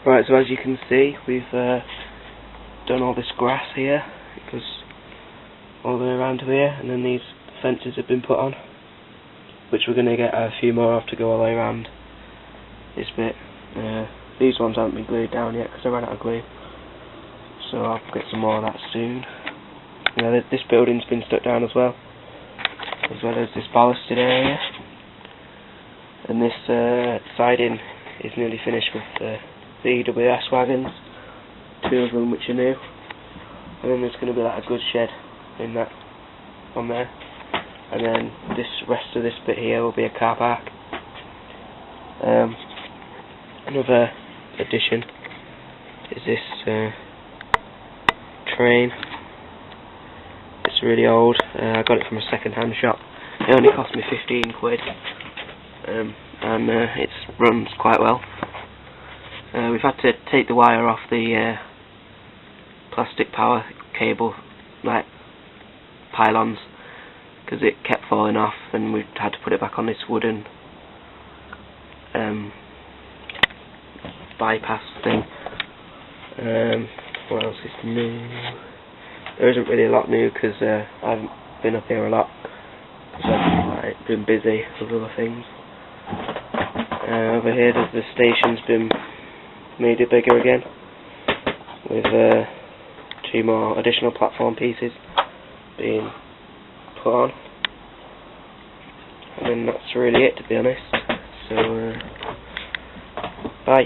Right, so as you can see, we've done all this grass here. It goes all the way around to here, and then these fences have been put on, which we're going to get a few more of to go all the way around this bit. These ones haven't been glued down yet because I ran out of glue, so I'll get some more of that soon. This building's been stuck down as well as this ballasted area, and this siding is nearly finished with the EWS wagons, 2 of them which are new, and then there's going to be like a good shed in that on there, and then this rest of this bit here will be a car park. Another addition is this train. It's really old. I got it from a second-hand shop. It only cost me 15 quid, and it runs quite well. We've had to take the wire off the plastic power cable, like pylons, because it kept falling off, and we had to put it back on this wooden bypass thing. What else is new? There isn't really a lot new because I haven't been up here a lot because I've been busy with other things. Over here the station's been made it bigger again with 2 more additional platform pieces being put on, and then that's really it, to be honest. So bye.